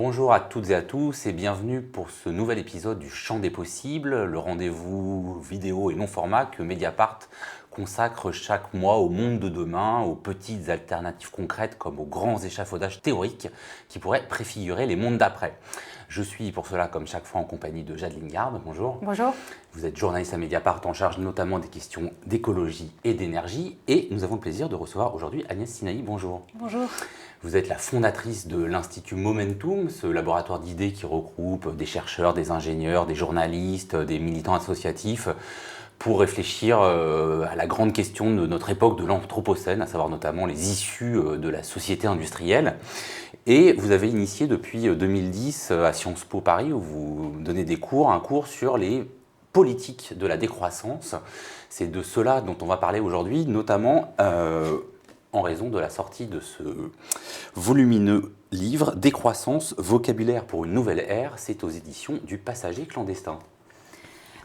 Bonjour à toutes et à tous et bienvenue pour ce nouvel épisode du Champ des possibles, le rendez-vous vidéo et non format que Mediapart consacre chaque mois au monde de demain, aux petites alternatives concrètes comme aux grands échafaudages théoriques qui pourraient préfigurer les mondes d'après. Je suis pour cela, comme chaque fois, en compagnie de Jade Lingard. Bonjour. Bonjour. Vous êtes journaliste à Mediapart en charge notamment des questions d'écologie et d'énergie. Et nous avons le plaisir de recevoir aujourd'hui Agnès Sinaï. Bonjour. Bonjour. Vous êtes la fondatrice de l'Institut Momentum, ce laboratoire d'idées qui regroupe des chercheurs, des ingénieurs, des journalistes, des militants associatifs pour réfléchir à la grande question de notre époque de l'Anthropocène, à savoir notamment les issues de la société industrielle. Et vous avez initié depuis 2010 à Sciences Po Paris, où vous donnez un cours sur les politiques de la décroissance. C'est de cela dont on va parler aujourd'hui, notamment en raison de la sortie de ce volumineux livre « Décroissance, vocabulaire pour une nouvelle ère ». C'est aux éditions du Passager clandestin.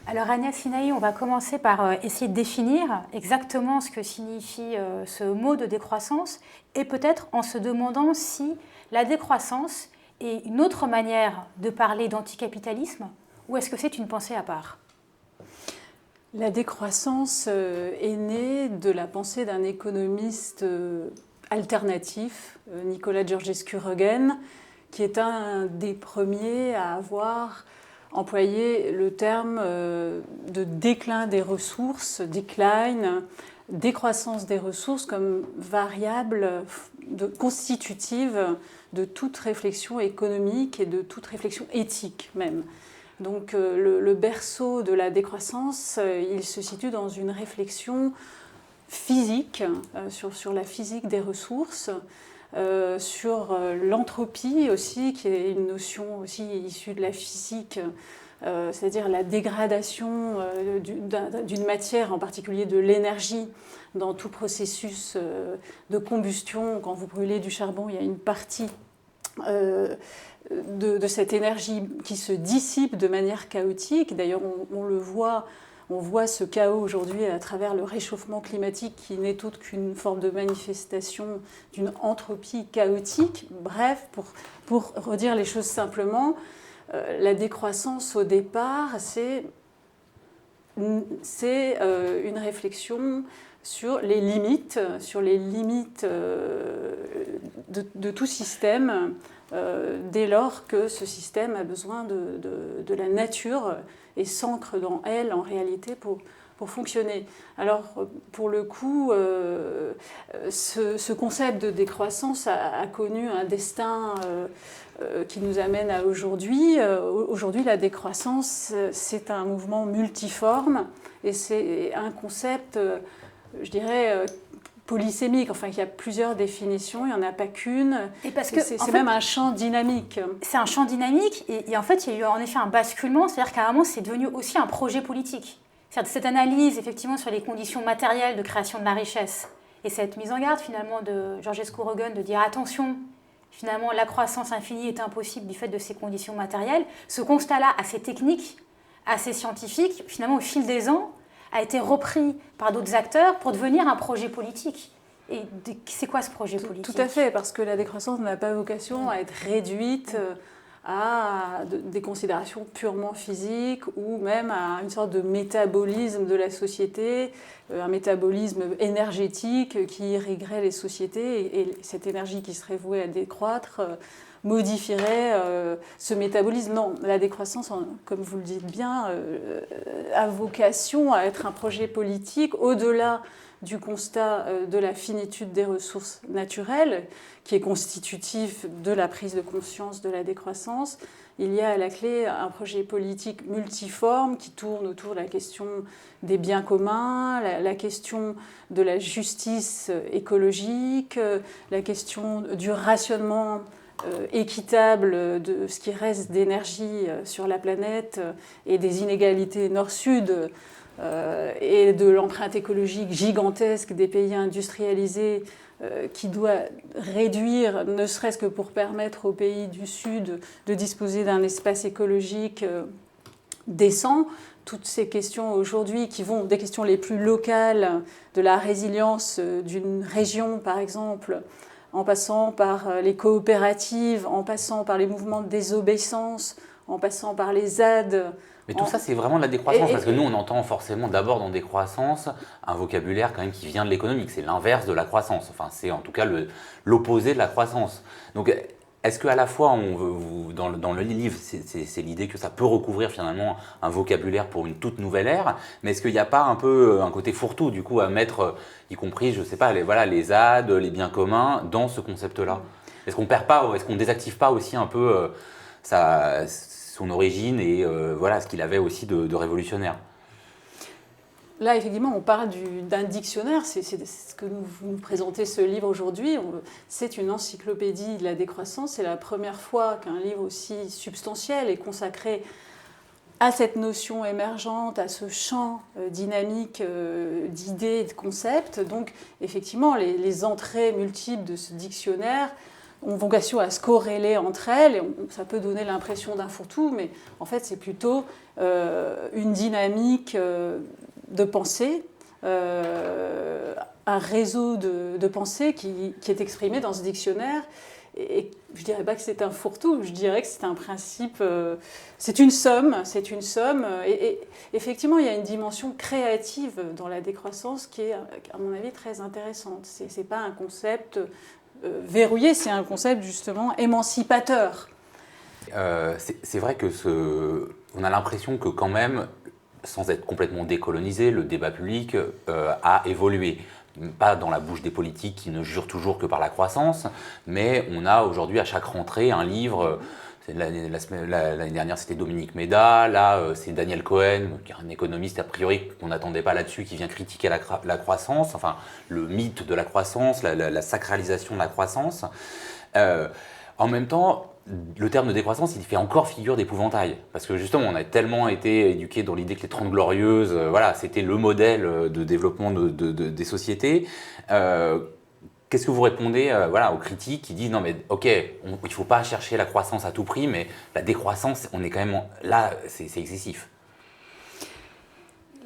Alors Agnès Sinaï, on va commencer par essayer de définir exactement ce que signifie ce mot de décroissance et peut-être en se demandant si la décroissance est une autre manière de parler d'anticapitalisme ou est-ce que c'est une pensée à part ? La décroissance est née de la pensée d'un économiste alternatif, Nicolas Georgescu-Roegen, qui est un des premiers à avoir employé le terme de déclin des ressources, decline, décroissance des ressources comme variable constitutive de toute réflexion économique et de toute réflexion éthique même. Donc le berceau de la décroissance, il se situe dans une réflexion physique, sur la physique des ressources, sur l'entropie aussi, qui est une notion aussi issue de la physique, c'est-à-dire la dégradation d'une matière, en particulier de l'énergie, dans tout processus de combustion. Quand vous brûlez du charbon, il y a une partie de cette énergie qui se dissipe de manière chaotique. D'ailleurs, on voit ce chaos aujourd'hui à travers le réchauffement climatique qui n'est autre qu'une forme de manifestation d'une entropie chaotique. Bref, pour redire les choses simplement, la décroissance au départ, c'est une réflexion sur les limites de tout système, dès lors que ce système a besoin de la nature et s'ancre dans elle en réalité pour fonctionner. Alors pour le coup, ce concept de décroissance a connu un destin qui nous amène à aujourd'hui. Aujourd'hui, la décroissance, c'est un mouvement multiforme et c'est un concept, je dirais, polysémique, enfin il y a plusieurs définitions, il n'y en a pas qu'une, et parce que c'est même un champ dynamique. C'est un champ dynamique et en fait il y a eu en effet un basculement, c'est-à-dire qu'à un moment c'est devenu aussi un projet politique. C'est-à-dire cette analyse effectivement sur les conditions matérielles de création de la richesse et cette mise en garde finalement de Georgescu-Roegen de dire attention, finalement la croissance infinie est impossible du fait de ces conditions matérielles. Ce constat-là assez technique, assez scientifique, finalement au fil des ans, a été repris par d'autres acteurs pour devenir un projet politique. Et c'est quoi ce projet politique ? Tout à fait, parce que la décroissance n'a pas vocation à être réduite à des considérations purement physiques ou même à une sorte de métabolisme de la société, un métabolisme énergétique qui irriguerait les sociétés et cette énergie qui serait vouée à décroître modifierait ce métabolisme. Non, la décroissance, comme vous le dites bien, a vocation à être un projet politique au-delà du constat de la finitude des ressources naturelles, qui est constitutif de la prise de conscience de la décroissance. Il y a à la clé un projet politique multiforme qui tourne autour de la question des biens communs, la question de la justice écologique, la question du rationnement équitable de ce qui reste d'énergie sur la planète et des inégalités nord-sud et de l'empreinte écologique gigantesque des pays industrialisés qui doit réduire, ne serait-ce que pour permettre aux pays du Sud de disposer d'un espace écologique décent. Toutes ces questions aujourd'hui qui vont des questions les plus locales, de la résilience d'une région par exemple, en passant par les coopératives, en passant par les mouvements de désobéissance, en passant par les ZAD. Mais tout ça, c'est vraiment de la décroissance, parce que nous, on entend forcément d'abord dans décroissance un vocabulaire quand même qui vient de l'économique. C'est l'inverse de la croissance. Enfin, c'est en tout cas l'opposé de la croissance. Donc, est-ce qu'à la fois, dans le livre, c'est l'idée que ça peut recouvrir finalement un vocabulaire pour une toute nouvelle ère, mais est-ce qu'il n'y a pas un peu un côté fourre-tout, du coup, à mettre, y compris, je ne sais pas, les ZAD, les biens communs, dans ce concept-là? Est-ce qu'on perd pas, est-ce qu'on désactive pas aussi un peu son origine et ce qu'il avait aussi de révolutionnaire? Là, effectivement, on parle d'un dictionnaire. C'est ce que vous nous présentez, ce livre aujourd'hui. C'est une encyclopédie de la décroissance. C'est la première fois qu'un livre aussi substantiel est consacré à cette notion émergente, à ce champ dynamique d'idées et de concepts. Donc, effectivement, les entrées multiples de ce dictionnaire ont vocation à se corréler entre elles. Et ça peut donner l'impression d'un fourre-tout, mais en fait, c'est plutôt une dynamique de pensée, un réseau de pensée qui est exprimé dans ce dictionnaire. Et je ne dirais pas que c'est un fourre-tout, je dirais que c'est un principe, c'est une somme. Et effectivement, il y a une dimension créative dans la décroissance qui est, à mon avis, très intéressante. Ce n'est pas un concept verrouillé, c'est un concept justement émancipateur. C'est vrai que on a l'impression que quand même, sans être complètement décolonisé, le débat public a évolué. Pas dans la bouche des politiques qui ne jurent toujours que par la croissance, mais on a aujourd'hui à chaque rentrée un livre. L'année dernière, c'était Dominique Méda. Là, c'est Daniel Cohen, qui est un économiste a priori qu'on n'attendait pas là-dessus, qui vient critiquer la croissance, enfin le mythe de la croissance, la sacralisation de la croissance. En même temps, le terme de décroissance, il fait encore figure d'épouvantail. Parce que justement, on a tellement été éduqués dans l'idée que les 30 Glorieuses, c'était le modèle de développement des sociétés. Qu'est-ce que vous répondez aux critiques qui disent non mais ok, il ne faut pas chercher la croissance à tout prix, mais la décroissance, on est quand même là, c'est excessif.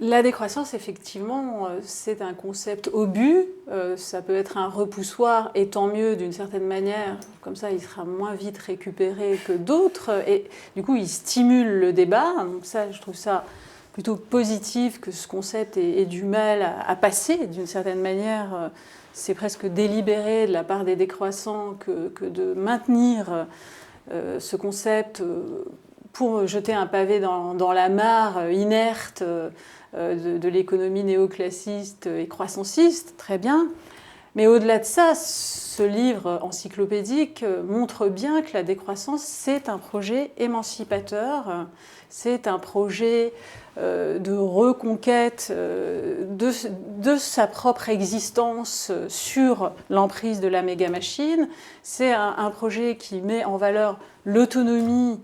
La décroissance, effectivement, c'est un concept obus. Ça peut être un repoussoir, et tant mieux d'une certaine manière. Comme ça, il sera moins vite récupéré que d'autres. Et du coup, il stimule le débat. Donc ça, je trouve ça plutôt positif que ce concept ait du mal à passer. D'une certaine manière, c'est presque délibéré de la part des décroissants que de maintenir ce concept pour jeter un pavé dans la mare inerte de l'économie néoclassiste et croissanciste, très bien. Mais au-delà de ça, ce livre encyclopédique montre bien que la décroissance, c'est un projet émancipateur, c'est un projet de reconquête de sa propre existence sur l'emprise de la méga-machine. C'est un projet qui met en valeur l'autonomie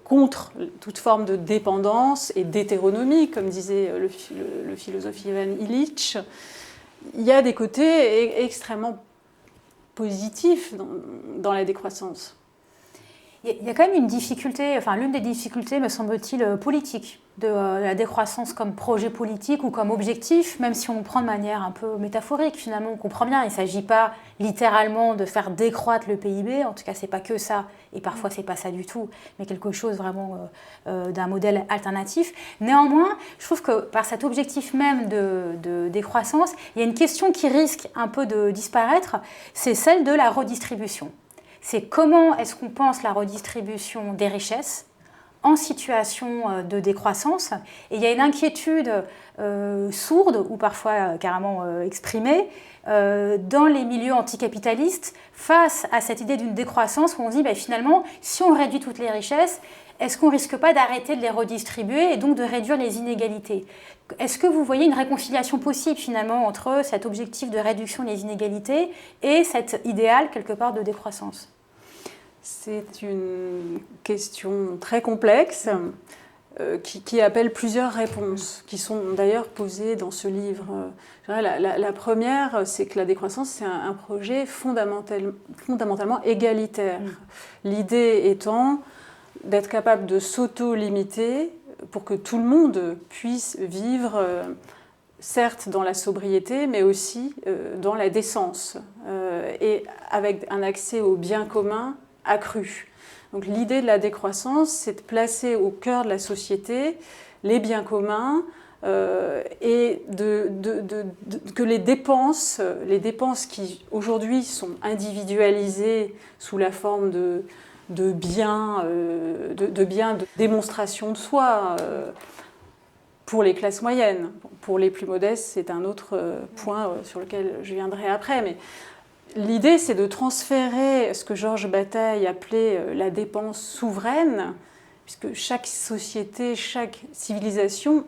contre toute forme de dépendance et d'hétéronomie, comme disait le philosophe Ivan Illich. Il y a des côtés extrêmement positifs dans la décroissance. Il y a quand même une difficulté, enfin l'une des difficultés, me semble-t-il, politique de la décroissance comme projet politique ou comme objectif, même si on prend de manière un peu métaphorique finalement, on comprend bien, il ne s'agit pas littéralement de faire décroître le PIB, en tout cas c'est pas que ça, et parfois c'est pas ça du tout, mais quelque chose vraiment d'un modèle alternatif. Néanmoins, je trouve que par cet objectif même de décroissance, il y a une question qui risque un peu de disparaître, c'est celle de la redistribution. C'est comment est-ce qu'on pense la redistribution des richesses en situation de décroissance. Et il y a une inquiétude sourde ou parfois carrément exprimée dans les milieux anticapitalistes face à cette idée d'une décroissance où on se dit finalement, si on réduit toutes les richesses, est-ce qu'on ne risque pas d'arrêter de les redistribuer et donc de réduire les inégalités ? Est-ce que vous voyez une réconciliation possible finalement entre cet objectif de réduction des inégalités et cet idéal quelque part de décroissance ? C'est une question très complexe qui appelle plusieurs réponses, qui sont d'ailleurs posées dans ce livre. La première, c'est que la décroissance, c'est un projet fondamentalement égalitaire. L'idée étant d'être capable de s'auto-limiter pour que tout le monde puisse vivre, certes dans la sobriété, mais aussi dans la décence. et avec un accès aux biens communs accru. Donc l'idée de la décroissance, c'est de placer au cœur de la société les biens communs et que les dépenses qui aujourd'hui sont individualisées sous la forme de biens de démonstration de soi pour les classes moyennes. Pour les plus modestes, c'est un autre point sur lequel je viendrai après. Mais l'idée, c'est de transférer ce que Georges Bataille appelait la dépense souveraine, puisque chaque société, chaque civilisation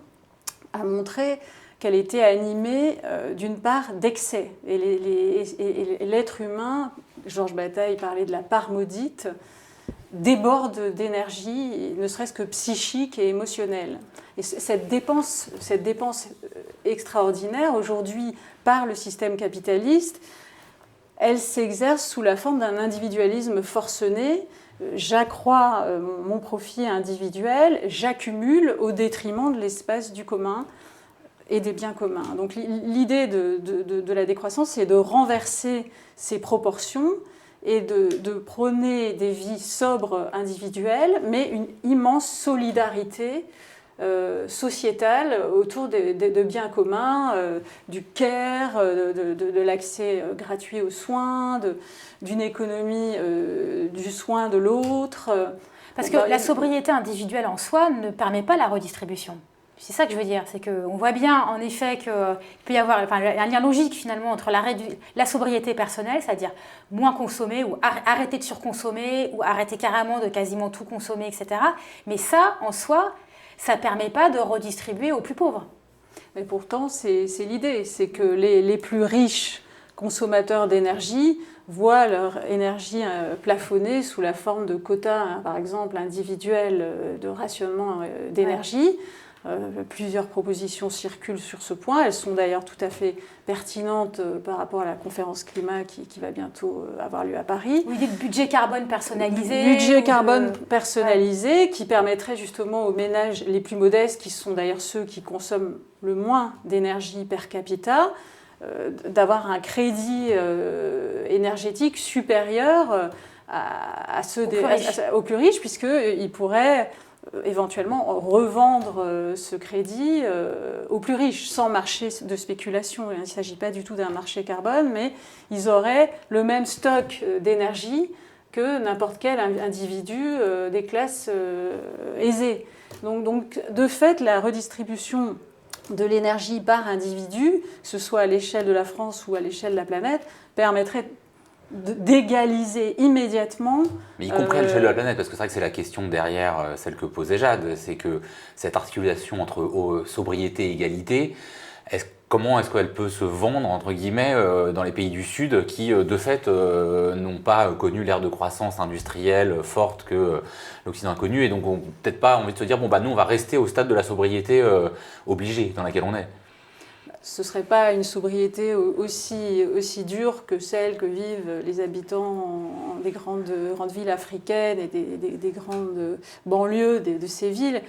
a montré qu'elle était animée d'une part d'excès. Et l'être humain, Georges Bataille parlait de la part maudite, déborde d'énergie, ne serait-ce que psychique et émotionnelle. Et cette dépense extraordinaire, aujourd'hui, par le système capitaliste, elle s'exerce sous la forme d'un individualisme forcené. J'accrois mon profit individuel, j'accumule au détriment de l'espace du commun et des biens communs. Donc l'idée de la décroissance, c'est de renverser ces proportions et de prôner des vies sobres individuelles, mais une immense solidarité sociétale autour de biens communs, du care, de l'accès gratuit aux soins, d'une économie du soin de l'autre. Parce que la sobriété individuelle en soi ne permet pas la redistribution. C'est ça que je veux dire, c'est qu'on voit bien en effet qu'il peut y avoir un lien logique finalement entre la sobriété personnelle, c'est-à-dire moins consommer ou arrêter de surconsommer ou arrêter carrément de quasiment tout consommer, etc. Mais ça, en soi, ça ne permet pas de redistribuer aux plus pauvres. Mais pourtant, c'est l'idée, c'est que les plus riches consommateurs d'énergie voient leur énergie plafonnée sous la forme de quotas, par exemple, individuels de rationnement d'énergie. Ouais. Plusieurs propositions circulent sur ce point. Elles sont d'ailleurs tout à fait pertinentes par rapport à la conférence climat qui va bientôt avoir lieu à Paris. Oui, des budgets carbone personnalisés. Budget carbone personnalisé qui permettrait justement aux ménages les plus modestes, qui sont d'ailleurs ceux qui consomment le moins d'énergie per capita, d'avoir un crédit énergétique supérieur à ceux aux plus riches, puisqu'ils pourraient éventuellement revendre ce crédit aux plus riches, sans marché de spéculation. Il ne s'agit pas du tout d'un marché carbone, mais ils auraient le même stock d'énergie que n'importe quel individu des classes aisées. Donc, de fait, la redistribution de l'énergie par individu, que ce soit à l'échelle de la France ou à l'échelle de la planète, permettrait d'égaliser immédiatement. Mais y compris à l'échelle de la planète, parce que c'est vrai que c'est la question derrière celle que posait Jade, c'est que cette articulation entre sobriété et égalité, comment est-ce qu'elle peut se vendre, entre guillemets, dans les pays du Sud qui, de fait, n'ont pas connu l'ère de croissance industrielle forte que l'Occident a connue, et donc on n'a peut-être pas envie de se dire, bon, bah, nous, on va rester au stade de la sobriété obligée dans laquelle on est. Ce ne serait pas une sobriété aussi dure que celle que vivent les habitants des grandes villes africaines et des grandes banlieues de ces villes.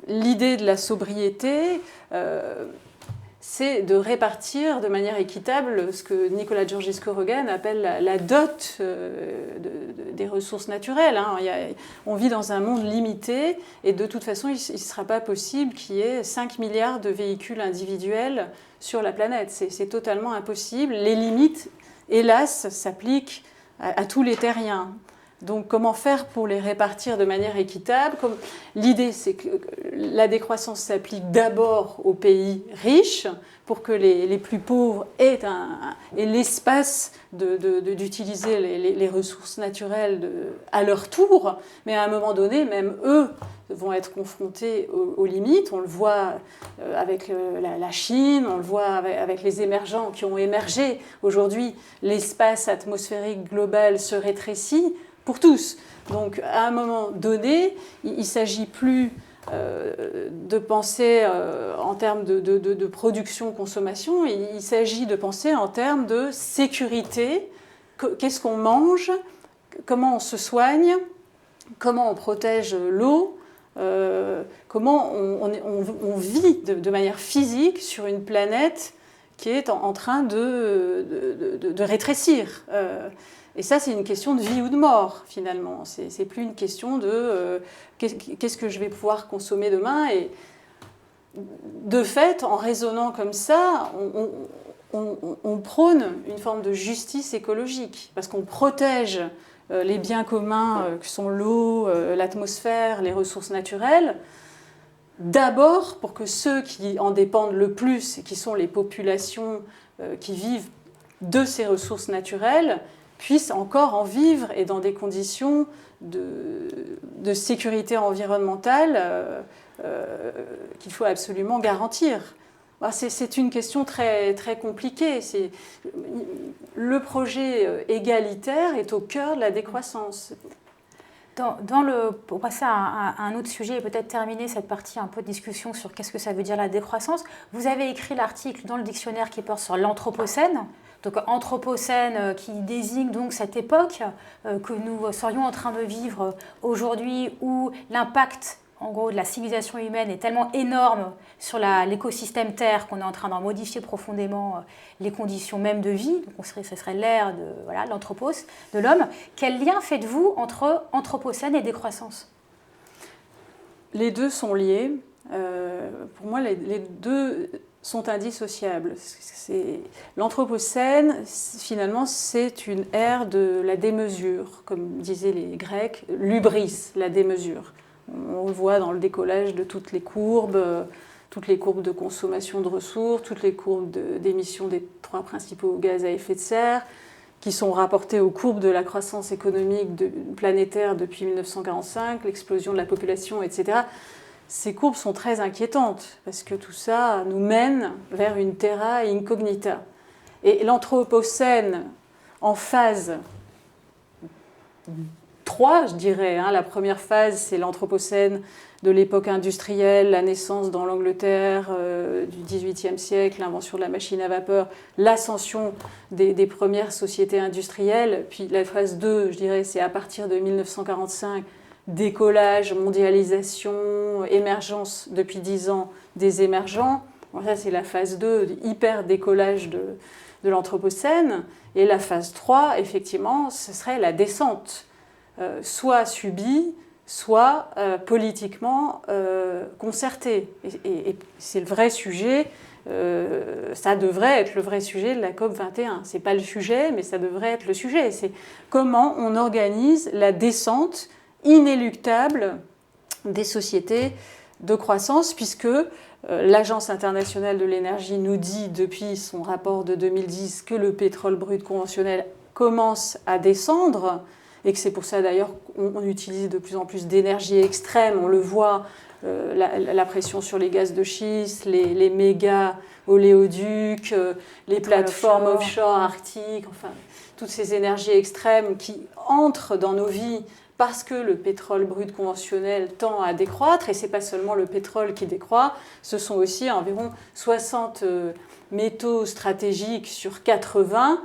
L'idée de la sobriété, c'est de répartir de manière équitable ce que Nicolas Georgescu-Roegen appelle la dot des ressources naturelles. On vit dans un monde limité et de toute façon, il ne sera pas possible qu'il y ait 5 milliards de véhicules individuels sur la planète. C'est totalement impossible. Les limites, hélas, s'appliquent à tous les terriens. Donc, comment faire pour les répartir de manière équitable ? L'idée, c'est que la décroissance s'applique d'abord aux pays riches pour que les plus pauvres aient l'espace d'utiliser les ressources naturelles à leur tour. Mais à un moment donné, même eux vont être confrontés aux limites. On le voit avec la Chine, on le voit avec les émergents qui ont émergé. Aujourd'hui, l'espace atmosphérique global se rétrécit pour tous. Donc, à un moment donné, il ne s'agit plus de penser en termes de production-consommation, il s'agit de penser en termes de sécurité. Qu'est-ce qu'on mange ? Comment on se soigne ? Comment on protège l'eau ? Comment on vit de manière physique sur une planète qui est en train de rétrécir. Et ça, c'est une question de vie ou de mort, finalement. C'est plus une question de qu'est-ce que je vais pouvoir consommer demain. Et de fait, en raisonnant comme ça, on prône une forme de justice écologique, parce qu'on protège les biens communs que sont l'eau, l'atmosphère, les ressources naturelles, d'abord pour que ceux qui en dépendent le plus, et qui sont les populations qui vivent de ces ressources naturelles, puissent encore en vivre et dans des conditions de sécurité environnementale qu'il faut absolument garantir. C'est une question très, très compliquée. Le projet égalitaire est au cœur de la décroissance. Pour passer à un autre sujet et peut-être terminer cette partie un peu de discussion sur qu'est-ce que ça veut dire la décroissance, vous avez écrit l'article dans le dictionnaire qui porte sur l'anthropocène. Donc anthropocène qui désigne donc cette époque que nous serions en train de vivre aujourd'hui où l'impact en gros de la civilisation humaine est tellement énorme sur l'écosystème Terre qu'on est en train d'en modifier profondément les conditions même de vie. Donc ce serait l'ère de l'anthropos, de l'homme. Quel lien faites-vous entre anthropocène et décroissance ? Les deux sont liés. Pour moi, les deux sont indissociables. L'anthropocène, finalement, c'est une ère de la démesure, comme disaient les Grecs, l'hubris, la démesure. On le voit dans le décollage de toutes les courbes de consommation de ressources, toutes les courbes d'émissions des 3 principaux gaz à effet de serre, qui sont rapportées aux courbes de la croissance économique planétaire depuis 1945, l'explosion de la population, etc. Ces courbes sont très inquiétantes, parce que tout ça nous mène vers une terra incognita. Et l'anthropocène, en phase 3, je dirais. La première phase, c'est l'anthropocène de l'époque industrielle, la naissance dans l'Angleterre du XVIIIe siècle, l'invention de la machine à vapeur, l'ascension des premières sociétés industrielles. Puis la phase 2, je dirais, c'est à partir de 1945, décollage, mondialisation, émergence depuis 10 ans des émergents. Bon, ça, c'est la phase 2, hyper décollage de l'anthropocène. Et la phase 3, effectivement, ce serait la descente. Soit subie, soit politiquement concertée. Et c'est le vrai sujet, ça devrait être le vrai sujet de la COP21. Ce n'est pas le sujet, mais ça devrait être le sujet. C'est comment on organise la descente inéluctable des sociétés de croissance, puisque l'Agence internationale de l'énergie nous dit depuis son rapport de 2010 que le pétrole brut conventionnel commence à descendre, et que c'est pour ça d'ailleurs qu'on utilise de plus en plus d'énergie extrême. On le voit, la pression sur les gaz de schiste, les méga oléoducs, les plateformes offshore arctiques, enfin, toutes ces énergies extrêmes qui entrent dans nos vies parce que le pétrole brut conventionnel tend à décroître. Et ce n'est pas seulement le pétrole qui décroît, ce sont aussi environ 60 métaux stratégiques sur 80,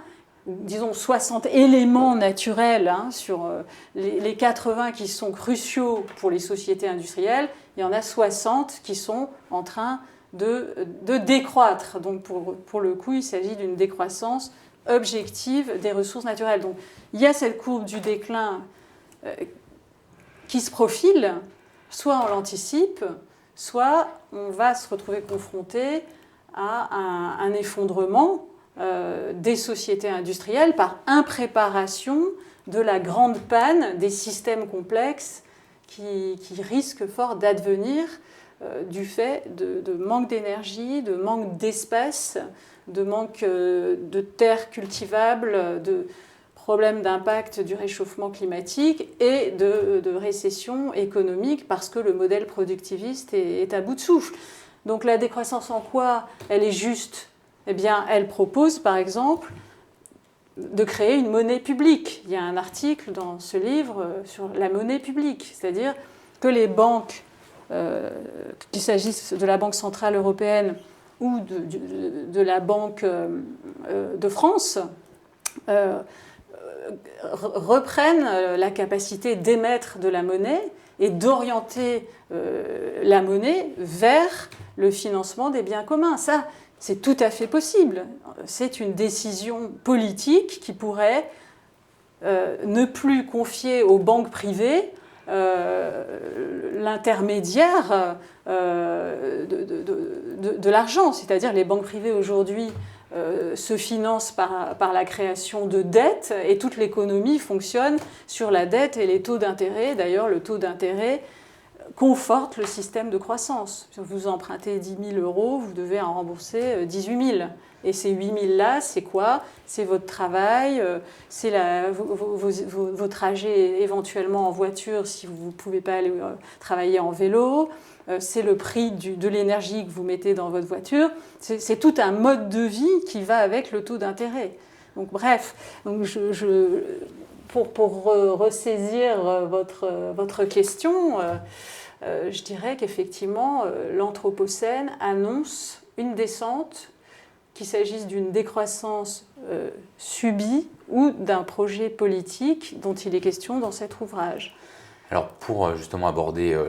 disons 60 éléments naturels sur les 80 qui sont cruciaux pour les sociétés industrielles, il y en a 60 qui sont en train de décroître. Donc pour le coup, il s'agit d'une décroissance objective des ressources naturelles. Donc il y a cette courbe du déclin qui se profile, soit on l'anticipe, soit on va se retrouver confronté à un effondrement des sociétés industrielles par impréparation de la grande panne des systèmes complexes qui risquent fort d'advenir du fait de manque d'énergie, de manque d'espace, de manque de terres cultivables, de problèmes d'impact du réchauffement climatique et de récession économique parce que le modèle productiviste est à bout de souffle. Donc la décroissance en quoi elle est juste ? Eh bien, elle propose, par exemple, de créer une monnaie publique. Il y a un article dans ce livre sur la monnaie publique, c'est-à-dire que les banques, qu'il s'agisse de la Banque centrale européenne ou de la Banque de France, reprennent la capacité d'émettre de la monnaie et d'orienter la monnaie vers le financement des biens communs. Ça, c'est tout à fait possible. C'est une décision politique qui pourrait ne plus confier aux banques privées l'intermédiaire de l'argent. C'est-à-dire les banques privées aujourd'hui se financent par la création de dettes et toute l'économie fonctionne sur la dette et les taux d'intérêt. D'ailleurs, le taux d'intérêt conforte le système de croissance. Si vous empruntez 10 000 €, vous devez en rembourser 18 000. Et ces 8 000-là, c'est quoi? C'est votre travail, c'est vos trajets éventuellement en voiture si vous ne pouvez pas aller travailler en vélo, c'est le prix de l'énergie que vous mettez dans votre voiture. C'est tout un mode de vie qui va avec le taux d'intérêt. Donc bref, donc pour ressaisir votre question, je dirais qu'effectivement, l'Anthropocène annonce une descente, qu'il s'agisse d'une décroissance subie ou d'un projet politique dont il est question dans cet ouvrage. Alors pour justement aborder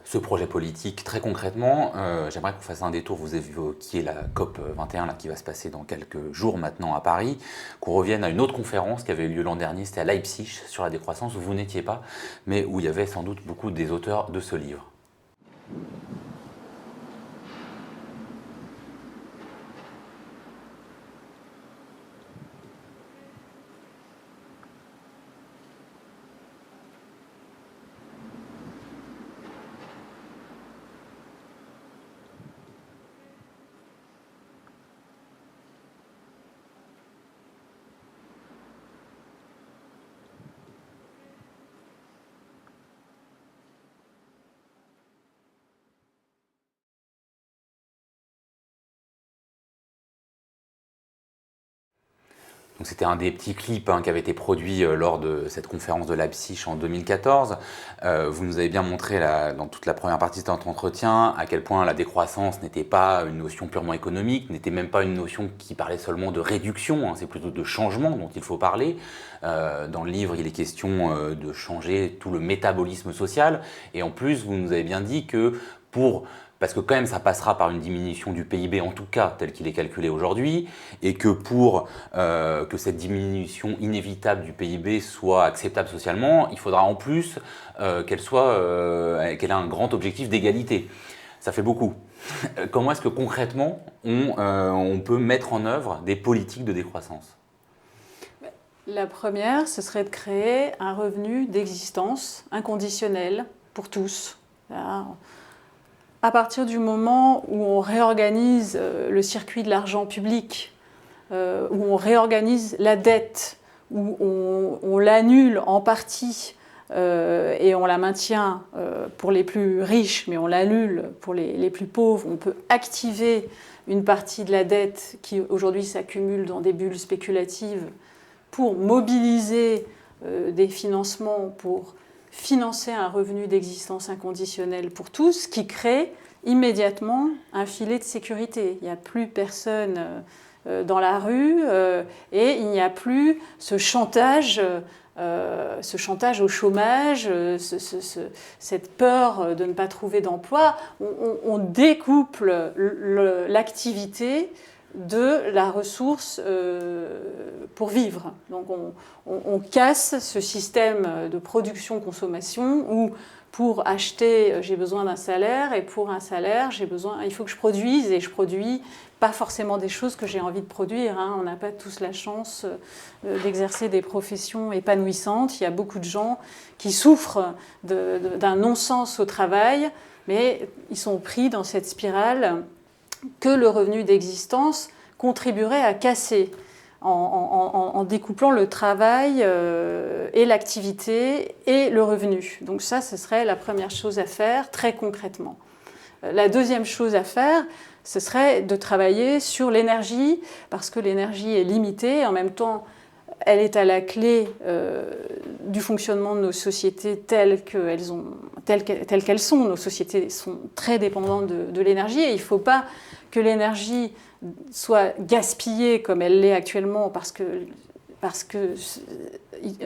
ce projet politique très concrètement, j'aimerais qu'on fasse un détour. Vous évoquiez la COP 21 là, qui va se passer dans quelques jours maintenant à Paris, qu'on revienne à une autre conférence qui avait eu lieu l'an dernier, c'était à Leipzig sur la décroissance, où vous n'étiez pas, mais où il y avait sans doute beaucoup des auteurs de ce livre. Donc c'était un des petits clips qui avait été produit lors de cette conférence de Leipzig en 2014. Vous nous avez bien montré dans toute la première partie de notre entretien à quel point la décroissance n'était pas une notion purement économique, n'était même pas une notion qui parlait seulement de réduction, c'est plutôt de changement dont il faut parler. Dans le livre, il est question de changer tout le métabolisme social. Et en plus, vous nous avez bien dit que parce que quand même ça passera par une diminution du PIB, en tout cas tel qu'il est calculé aujourd'hui, et que pour que cette diminution inévitable du PIB soit acceptable socialement, il faudra en plus qu'elle ait un grand objectif d'égalité. Ça fait beaucoup. Comment est-ce que concrètement on peut mettre en œuvre des politiques de décroissance ? La première, ce serait de créer un revenu d'existence inconditionnel pour tous. À partir du moment où on réorganise le circuit de l'argent public, où on réorganise la dette, où on l'annule en partie et on la maintient pour les plus riches, mais on l'annule pour les plus pauvres, on peut activer une partie de la dette qui aujourd'hui s'accumule dans des bulles spéculatives pour mobiliser des financements pour financer un revenu d'existence inconditionnel pour tous, qui crée immédiatement un filet de sécurité. Il n'y a plus personne dans la rue et il n'y a plus ce chantage au chômage, cette peur de ne pas trouver d'emploi. On découple l'activité de la ressource pour vivre. Donc on casse ce système de production-consommation où pour acheter, j'ai besoin d'un salaire et pour un salaire, il faut que je produise et je produis pas forcément des choses que j'ai envie de produire. On n'a pas tous la chance d'exercer des professions épanouissantes. Il y a beaucoup de gens qui souffrent d'un non-sens au travail, mais ils sont pris dans cette spirale que le revenu d'existence contribuerait à casser en découplant le travail et l'activité et le revenu. Donc ça, ce serait la première chose à faire très concrètement. La deuxième chose à faire, ce serait de travailler sur l'énergie, parce que l'énergie est limitée, et en même temps, elle est à la clé du fonctionnement de nos sociétés telles qu'elles sont. Nos sociétés sont très dépendantes de l'énergie et il ne faut pas que l'énergie soit gaspillée comme elle l'est actuellement parce que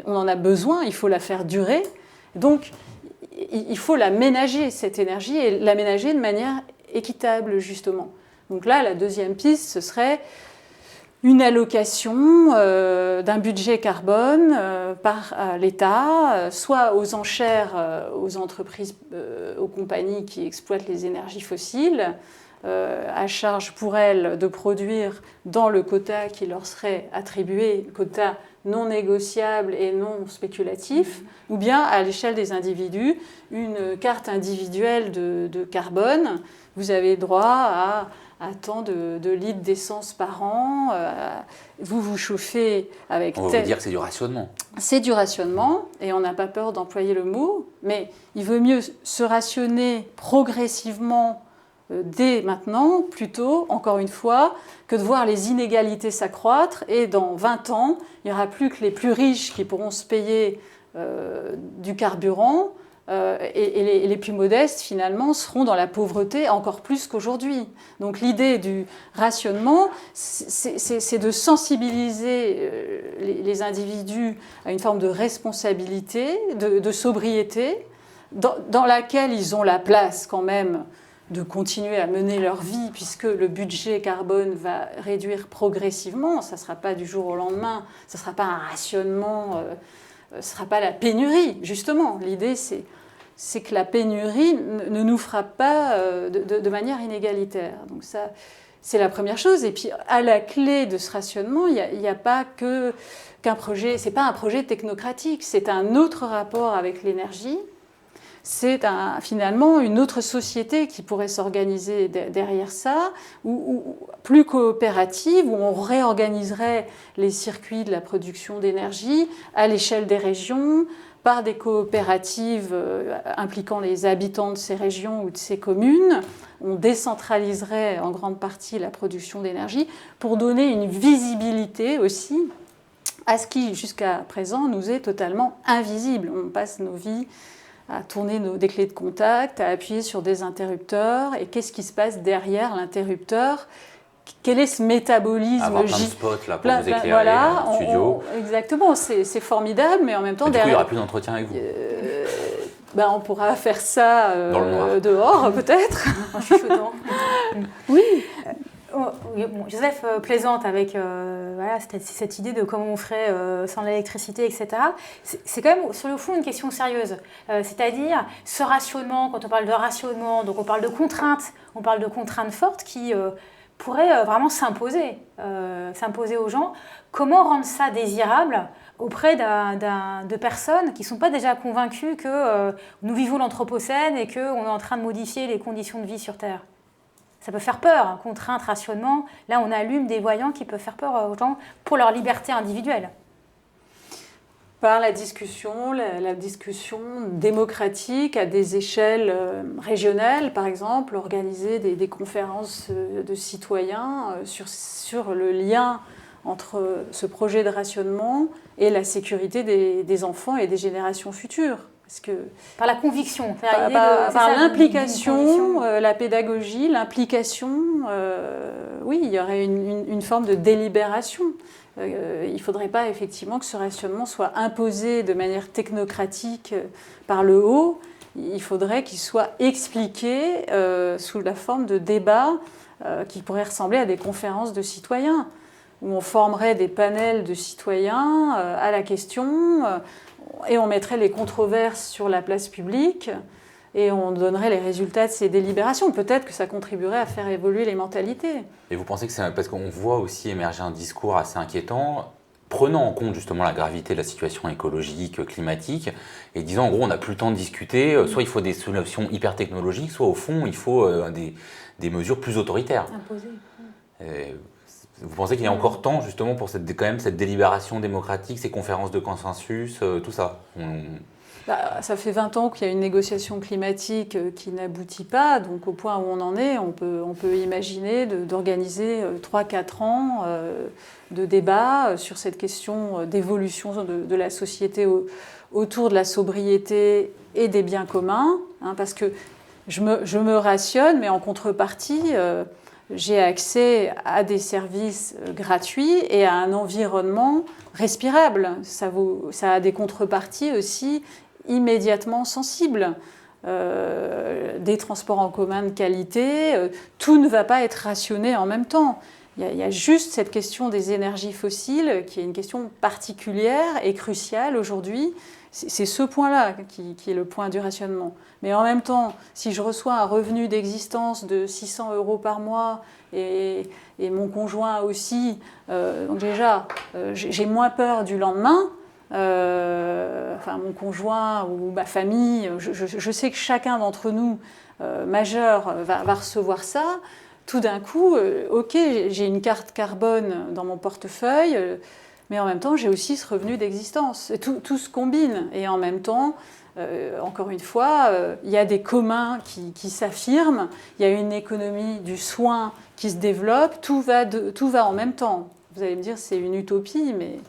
on en a besoin, il faut la faire durer. Donc, il faut la ménager, cette énergie, et la ménager de manière équitable, justement. Donc là, la deuxième piste, ce serait une allocation d'un budget carbone par l'État, soit aux enchères aux entreprises, aux compagnies qui exploitent les énergies fossiles, à charge pour elles de produire dans le quota qui leur serait attribué, quota non négociable et non spéculatif, ou bien à l'échelle des individus, une carte individuelle de carbone. Vous avez droit à tant de litres d'essence par an, vous vous chauffez avec... On va vous dire que c'est du rationnement. C'est du rationnement, et on n'a pas peur d'employer le mot, mais il vaut mieux se rationner progressivement dès maintenant, plutôt, encore une fois, que de voir les inégalités s'accroître, et dans 20 ans, il n'y aura plus que les plus riches qui pourront se payer du carburant, et les plus modestes, finalement, seront dans la pauvreté encore plus qu'aujourd'hui. Donc l'idée du rationnement, c'est de sensibiliser les individus à une forme de responsabilité, de sobriété, dans laquelle ils ont la place quand même de continuer à mener leur vie, puisque le budget carbone va réduire progressivement. Ça ne sera pas du jour au lendemain, ça ne sera pas un rationnement, ce ne sera pas la pénurie, justement. L'idée, c'est que la pénurie ne nous frappe pas de manière inégalitaire. Donc ça, c'est la première chose. Et puis, à la clé de ce rationnement, il n'y a pas qu'un projet, c'est pas un projet technocratique, c'est un autre rapport avec l'énergie. C'est finalement une autre société qui pourrait s'organiser derrière ça, ou plus coopérative, où on réorganiserait les circuits de la production d'énergie à l'échelle des régions, par des coopératives impliquant les habitants de ces régions ou de ces communes. On décentraliserait en grande partie la production d'énergie pour donner une visibilité aussi à ce qui, jusqu'à présent, nous est totalement invisible. On passe nos vies à tourner des clés de contact, à appuyer sur des interrupteurs. Et qu'est-ce qui se passe derrière l'interrupteur ? Quel est ce métabolisme? Avoir plein de spots là, pour vous éclairer voilà, en studio. Exactement, c'est formidable, mais en même temps... Du coup, il n'y derrière, aura plus d'entretien avec vous. On pourra faire ça Dans le noir. dehors, peut-être. En chuchotant. Oui. Joseph plaisante avec cette idée de comment on ferait sans l'électricité, etc. C'est quand même, sur le fond, une question sérieuse. C'est-à-dire, ce rationnement, quand on parle de rationnement, donc on parle de contraintes fortes qui pourraient vraiment s'imposer aux gens. Comment rendre ça désirable auprès de personnes qui ne sont pas déjà convaincues que nous vivons l'Anthropocène et qu'on est en train de modifier les conditions de vie sur Terre? Ça peut faire peur, hein, contrainte, rationnement. Là, on allume des voyants qui peuvent faire peur aux gens pour leur liberté individuelle. Par la discussion démocratique à des échelles régionales, par exemple, organiser des conférences de citoyens sur le lien entre ce projet de rationnement et la sécurité des enfants et des générations futures. Parce que par la conviction, par l'implication, la pédagogie, l'implication, oui, il y aurait une forme de délibération. Il ne faudrait pas effectivement que ce rationnement soit imposé de manière technocratique par le haut. Il faudrait qu'il soit expliqué sous la forme de débats qui pourraient ressembler à des conférences de citoyens, où on formerait des panels de citoyens à la question et on mettrait les controverses sur la place publique et on donnerait les résultats de ces délibérations. Peut-être que ça contribuerait à faire évoluer les mentalités. Et vous pensez que c'est parce qu'on voit aussi émerger un discours assez inquiétant, prenant en compte justement la gravité de la situation écologique, climatique, et disant en gros on n'a plus le temps de discuter, soit il faut des solutions hyper technologiques, soit au fond il faut des mesures plus autoritaires. Imposées. Vous pensez qu'il y a encore temps justement pour cette délibération démocratique, ces conférences de consensus, tout ça? Ça fait 20 ans qu'il y a une négociation climatique qui n'aboutit pas, donc au point où on en est, on peut imaginer d'organiser 3-4 ans de débats sur cette question d'évolution de la société autour de la sobriété et des biens communs, hein, parce que je me rationne, mais en contrepartie, j'ai accès à des services gratuits et à un environnement respirable. Ça a des contreparties aussi immédiatement sensibles. des transports en commun de qualité. Tout ne va pas être rationné en même temps. Il y a juste cette question des énergies fossiles qui est une question particulière et cruciale aujourd'hui. C'est ce point-là qui est le point du rationnement. Mais en même temps, si je reçois un revenu d'existence de 600 € par mois et mon conjoint aussi, donc déjà, j'ai moins peur du lendemain. Mon conjoint ou ma famille, je sais que chacun d'entre nous, majeur, va recevoir ça. Tout d'un coup, ok, j'ai une carte carbone dans mon portefeuille, mais en même temps, j'ai aussi ce revenu d'existence. Tout se combine. Et en même temps, encore une fois, il y a des communs qui s'affirment, il y a une économie du soin qui se développe, tout va en même temps. Vous allez me dire, c'est une utopie, mais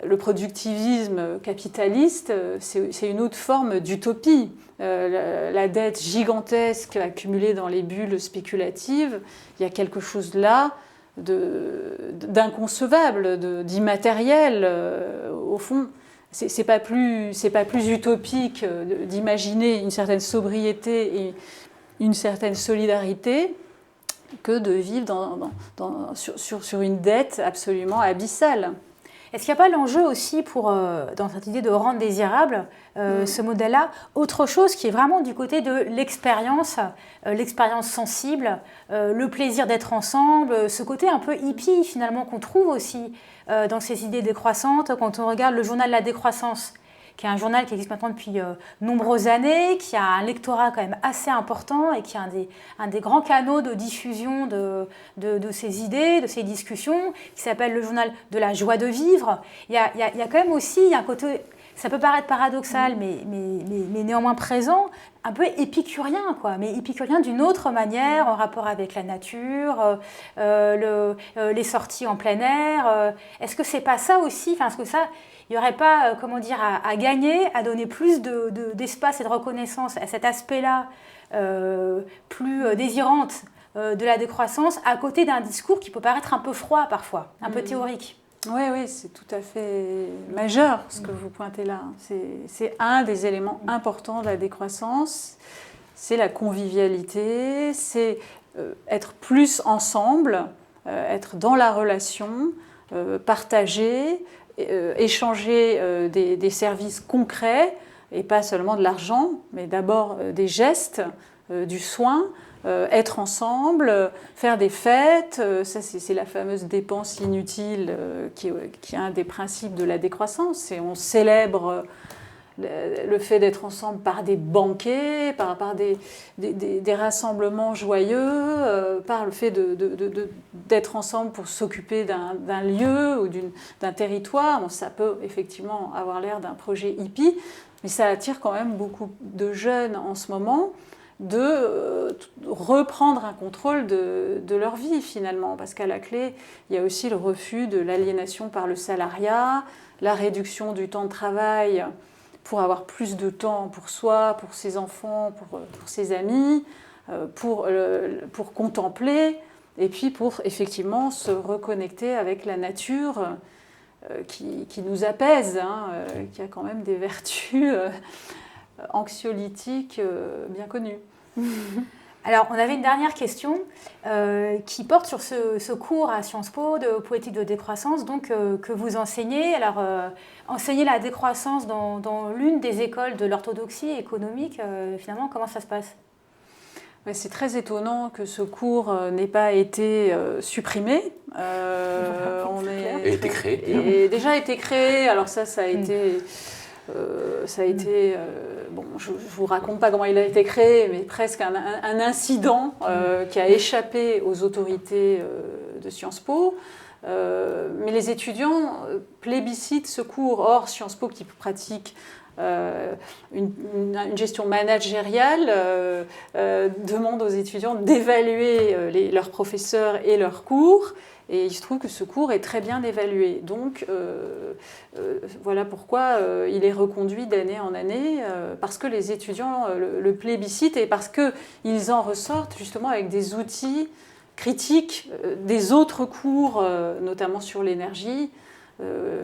le productivisme capitaliste, c'est une autre forme d'utopie. La dette gigantesque accumulée dans les bulles spéculatives, il y a quelque chose là d'inconcevable, d'immatériel. Au fond, c'est pas plus utopique d'imaginer une certaine sobriété et une certaine solidarité que de vivre sur une dette absolument abyssale. Est-ce qu'il n'y a pas l'enjeu aussi dans cette idée de rendre désirable ce modèle-là, autre chose qui est vraiment du côté de l'expérience sensible, le plaisir d'être ensemble, ce côté un peu hippie finalement qu'on trouve aussi dans ces idées décroissantes quand on regarde le journal La Décroissance, qui est un journal qui existe maintenant depuis nombreuses années, qui a un lectorat quand même assez important et qui est un des grands canaux de diffusion de ces idées, de ces discussions, qui s'appelle le journal de la joie de vivre. Il y a quand même aussi un côté, ça peut paraître paradoxal, mais néanmoins présent, un peu épicurien, quoi, mais épicurien d'une autre manière, en rapport avec la nature, les sorties en plein air. Est-ce que c'est pas ça aussi, est-ce que ça... Il n'y aurait pas, à gagner, à donner plus d'espace et de reconnaissance à cet aspect-là plus désirante de la décroissance, à côté d'un discours qui peut paraître un peu froid parfois, un peu théorique. Oui, c'est tout à fait majeur ce que vous pointez là. C'est un des éléments importants de la décroissance, c'est la convivialité, c'est être plus ensemble, être dans la relation, partager, échanger des services concrets et pas seulement de l'argent, mais d'abord des gestes, du soin, être ensemble, faire des fêtes. Ça, c'est la fameuse dépense inutile qui est un des principes de la décroissance. Et on célèbre le fait d'être ensemble par des banquets, par des rassemblements joyeux, par le fait d'être ensemble pour s'occuper d'un lieu ou d'un territoire. Bon, ça peut effectivement avoir l'air d'un projet hippie, mais ça attire quand même beaucoup de jeunes en ce moment de reprendre un contrôle de leur vie finalement, parce qu'à la clé, il y a aussi le refus de l'aliénation par le salariat, la réduction du temps de travail pour avoir plus de temps pour soi, pour ses enfants, pour ses amis, pour contempler, et puis pour effectivement se reconnecter avec la nature qui nous apaise, qui a quand même des vertus anxiolytiques bien connues. Alors, on avait une dernière question qui porte sur ce cours à Sciences Po de poétique de décroissance, donc que vous enseignez. Alors, enseigner la décroissance dans l'une des écoles de l'orthodoxie économique, finalement, comment ça se passe ? C'est très étonnant que ce cours n'ait pas été supprimé. Il a été créé. Et déjà été créé. Alors ça a été... bon, je ne vous raconte pas comment il a été créé, mais presque un incident qui a échappé aux autorités de Sciences Po. Mais les étudiants plébiscitent ce cours. Or, Sciences Po qui pratique une gestion managériale demande aux étudiants d'évaluer leurs professeurs et leurs cours. Et il se trouve que ce cours est très bien évalué. Donc, voilà pourquoi il est reconduit d'année en année, parce que les étudiants le plébiscitent et parce qu'ils en ressortent justement avec des outils critiques des autres cours, notamment sur l'énergie,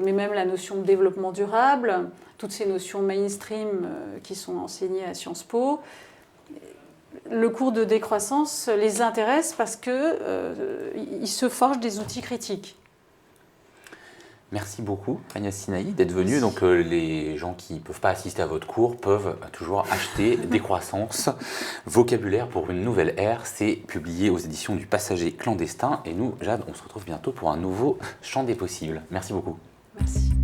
mais même la notion de développement durable, toutes ces notions mainstream qui sont enseignées à Sciences Po. Le cours de décroissance les intéresse parce qu'ils se forgent des outils critiques. Merci beaucoup Agnès Sinaï d'être venue. Donc les gens qui ne peuvent pas assister à votre cours peuvent toujours acheter Décroissance, vocabulaire pour une nouvelle ère. C'est publié aux éditions du Passager clandestin. Et nous, Jade, on se retrouve bientôt pour un nouveau champ des possibles. Merci beaucoup. Merci.